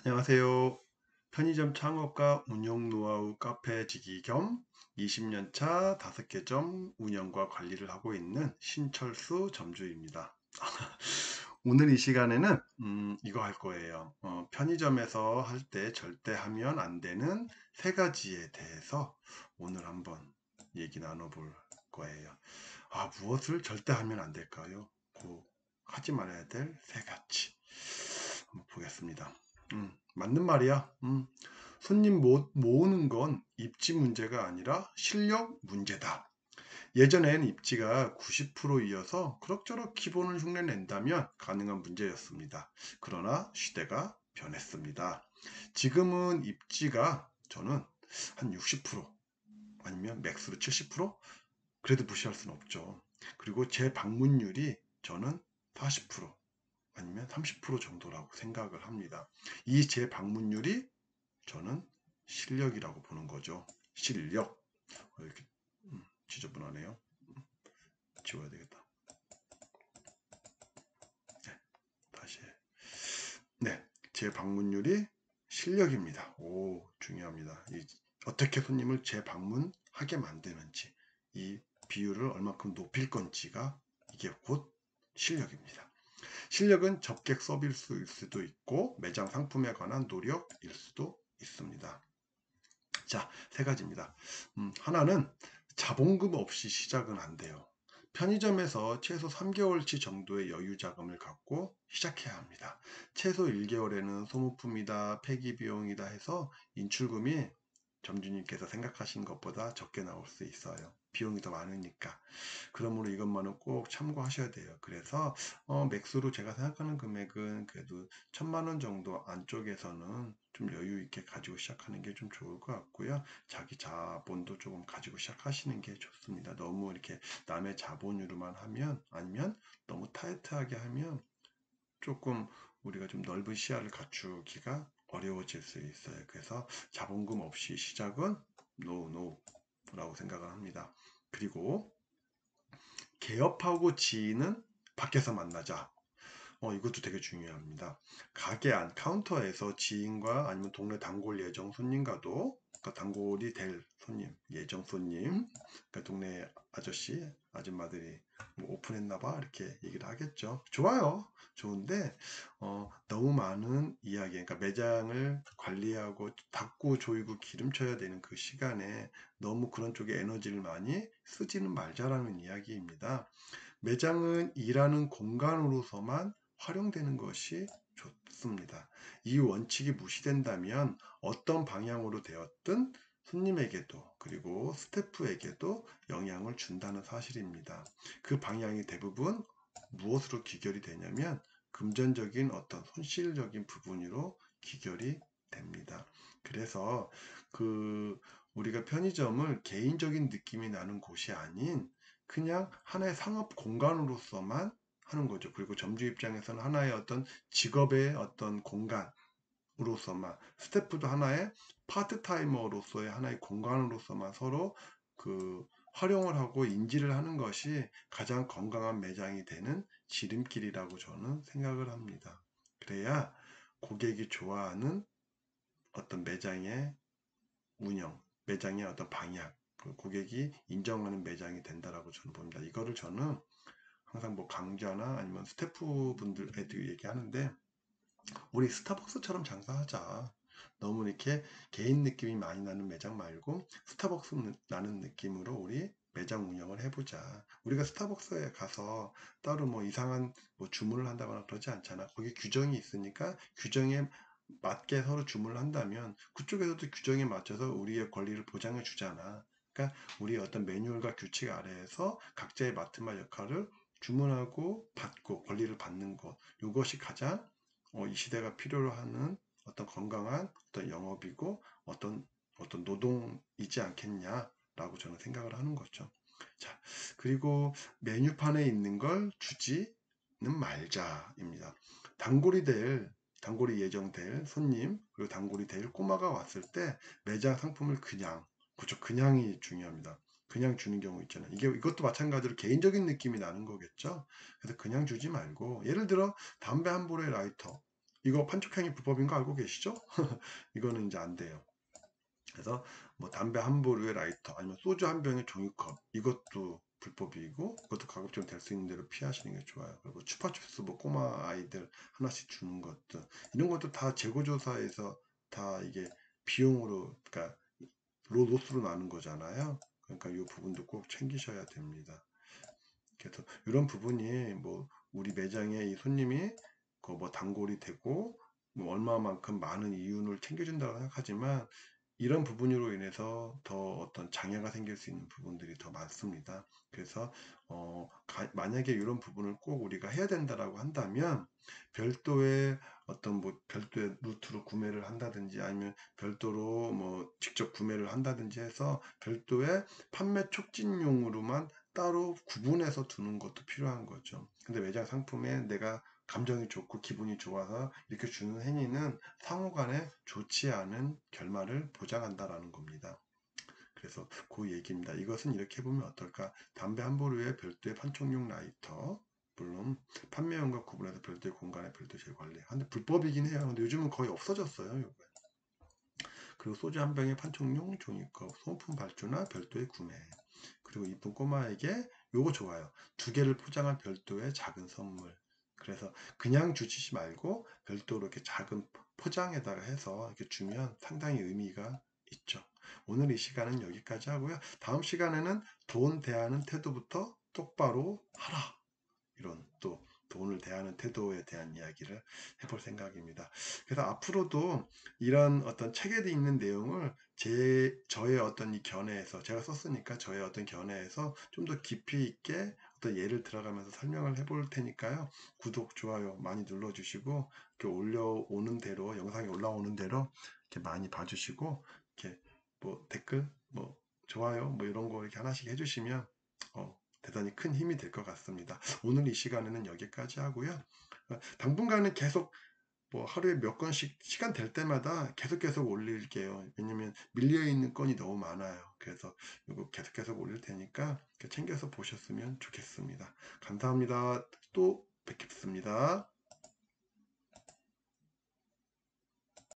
안녕하세요. 편의점 창업과 운영 노하우 카페지기 겸 20년차 5개점 운영과 관리를 하고 있는 신철수 점주입니다. 오늘 이 시간에는 이거 할 거예요. 편의점에서 할 때 절대 하면 안 되는 3가지에 대해서 오늘 한번 얘기 나눠볼 거예요. 무엇을 절대 하면 안 될까요? 하지 말아야 될 3가지. 한번 보겠습니다. 맞는 말이야. 손님 모으는 건 입지 문제가 아니라 실력 문제다. 예전엔 입지가 90%이어서 그럭저럭 기본을 흉내낸다면 가능한 문제였습니다. 그러나 시대가 변했습니다. 지금은 입지가 저는 한 60% 아니면 맥스로 70%? 그래도 무시할 수는 없죠. 그리고 제 방문율이 저는 40% 아니면 30% 정도라고 생각을 합니다. 이 제 방문율이 저는 실력이라고 보는 거죠. 실력. 이렇게 지저분하네요. 지워야 되겠다. 네, 다시. 네, 제 방문율이 실력입니다. 중요합니다. 어떻게 손님을 재방문하게 만드는지, 이 비율을 얼마큼 높일 건지가 이게 곧 실력입니다. 실력은 접객 서비스일 수도 있고 매장 상품에 관한 노력일 수도 있습니다. 자, 3가지입니다. 하나는 자본금 없이 시작은 안 돼요. 편의점에서 최소 3개월치 정도의 여유 자금을 갖고 시작해야 합니다. 최소 1개월에는 소모품이다, 폐기 비용이다 해서 인출금이 점주님께서 생각하신 것보다 적게 나올 수 있어요. 비용이 더 많으니까. 그러므로 이것만은 꼭 참고하셔야 돼요. 그래서 맥스로 제가 생각하는 금액은 그래도 1,000만 원 정도 안쪽에서는 좀 여유 있게 가지고 시작하는 게 좀 좋을 것 같고요. 자기 자본도 조금 가지고 시작하시는 게 좋습니다. 너무 이렇게 남의 자본으로만 하면, 아니면 너무 타이트하게 하면 조금 우리가 좀 넓은 시야를 갖추기가 어려워질 수 있어요. 그래서 자본금 없이 시작은 노라고 생각을 합니다. 그리고 개업하고 지인은 밖에서 만나자. 이것도 되게 중요합니다. 가게 안 카운터에서 지인과 아니면 동네 단골 예정 손님과도, 그러니까 단골이 될 손님, 예정 손님, 그러니까 동네 아저씨, 아줌마들이 뭐 오픈했나봐 이렇게 얘기를 하겠죠. 좋아요. 좋은데 너무 많은 이야기, 그러니까 매장을 관리하고 닦고 조이고 기름쳐야 되는 그 시간에 너무 그런 쪽에 에너지를 많이 쓰지는 말자라는 이야기입니다. 매장은 일하는 공간으로서만 활용되는 것이 좋습니다. 이 원칙이 무시된다면 어떤 방향으로 되었든 손님에게도 그리고 스태프에게도 영향을 준다는 사실입니다. 그 방향이 대부분 무엇으로 귀결이 되냐면 금전적인 어떤 손실적인 부분으로 귀결이 됩니다. 그래서 우리가 편의점을 개인적인 느낌이 나는 곳이 아닌 그냥 하나의 상업 공간으로서만 하는 거죠. 그리고 점주 입장에서는 하나의 어떤 직업의 어떤 공간으로서만, 스태프도 하나의 파트타이머로서의 하나의 공간으로서만 서로 활용을 하고 인지를 하는 것이 가장 건강한 매장이 되는 지름길이라고 저는 생각을 합니다. 그래야 고객이 좋아하는 어떤 매장의 운영, 매장의 어떤 방향, 고객이 인정하는 매장이 된다라고 저는 봅니다. 이거를 저는 항상 뭐 강좌나 아니면 스태프분들에도 얘기하는데, 우리 스타벅스처럼 장사하자. 너무 이렇게 개인 느낌이 많이 나는 매장 말고 스타벅스 나는 느낌으로 우리 매장 운영을 해보자. 우리가 스타벅스에 가서 따로 뭐 이상한 뭐 주문을 한다거나 그러지 않잖아. 거기 규정이 있으니까 규정에 맞게 서로 주문을 한다면 그쪽에서도 규정에 맞춰서 우리의 권리를 보장해 주잖아. 그러니까 우리 어떤 매뉴얼과 규칙 아래에서 각자의 맡은 바 역할을 주문하고 받고 권리를 받는 것, 이것이 가장 이 시대가 필요로 하는 어떤 건강한 어떤 영업이고 어떤 노동이지 않겠냐라고 저는 생각을 하는 거죠. 자, 그리고 메뉴판에 있는 걸 주지는 말자입니다. 단골이 예정될 손님, 그리고 단골이 될 꼬마가 왔을 때 매장 상품을 그죠, 그냥이 중요합니다. 그냥 주는 경우 있잖아요. 이것도 마찬가지로 개인적인 느낌이 나는 거겠죠. 그래서 그냥 주지 말고, 예를 들어 담배 한 볼에 라이터, 이거 판촉향이 불법인 거 알고 계시죠? 이거는 이제 안 돼요. 그래서 뭐 담배 한 보루의 라이터 아니면 소주 한 병의 종이컵 이것도 불법이고 그것도 가급적 될 수 있는 대로 피하시는 게 좋아요. 그리고 추파춥스 뭐 꼬마 아이들 하나씩 주는 것도 이런 것도 다 재고조사에서 다 이게 비용으로 그러니까 로스로 나는 거잖아요. 그러니까 이 부분도 꼭 챙기셔야 됩니다. 그래서 이런 부분이 뭐 우리 매장에 이 손님이 그 뭐 단골이 되고 뭐 얼마만큼 많은 이윤을 챙겨준다고 생각하지만 이런 부분으로 인해서 더 어떤 장애가 생길 수 있는 부분들이 더 많습니다. 그래서 만약에 이런 부분을 꼭 우리가 해야 된다라고 한다면 별도의 어떤 뭐 별도의 루트로 구매를 한다든지 아니면 별도로 뭐 직접 구매를 한다든지 해서 별도의 판매 촉진용으로만 따로 구분해서 두는 것도 필요한 거죠. 근데 매장 상품에 내가 감정이 좋고 기분이 좋아서 이렇게 주는 행위는 상호간에 좋지 않은 결말을 보장한다라는 겁니다. 그래서 그 얘기입니다. 이것은 이렇게 보면 어떨까? 담배 한 보루에 별도의 판촉용 라이터, 물론 판매용과 구분해서 별도의 공간에 별도의 재관리. 근데 불법이긴 해요. 근데 요즘은 거의 없어졌어요. 요거. 그리고 소주 한 병에 판촉용 종이컵, 소모품 발주나 별도의 구매. 그리고 이쁜 꼬마에게 요거 좋아요. 두 개를 포장한 별도의 작은 선물. 그래서 그냥 주시지 말고 별도로 이렇게 작은 포장에다가 해서 이렇게 주면 상당히 의미가 있죠. 오늘 이 시간은 여기까지 하고요. 다음 시간에는 돈 대하는 태도부터 똑바로 하라. 이런 또 돈을 대하는 태도에 대한 이야기를 해볼 생각입니다. 그래서 앞으로도 이런 어떤 책에 있는 내용을 저의 어떤 이 견해에서 제가 썼으니까 저의 어떤 견해에서 좀 더 깊이 있게 어떤 예를 들어가면서 설명을 해볼 테니까요. 구독, 좋아요 많이 눌러주시고 이렇게 올려오는 대로 영상이 올라오는 대로 이렇게 많이 봐주시고 이렇게 뭐 댓글 뭐 좋아요 뭐 이런 거 이렇게 하나씩 해주시면 대단히 큰 힘이 될 것 같습니다. 오늘 이 시간에는 여기까지 하고요. 당분간은 계속 뭐 하루에 몇 건씩 시간 될 때마다 계속 올릴게요. 왜냐면 밀려 있는 건이 너무 많아요. 그래서 이거 계속 올릴 테니까 챙겨서 보셨으면 좋겠습니다. 감사합니다. 또 뵙겠습니다.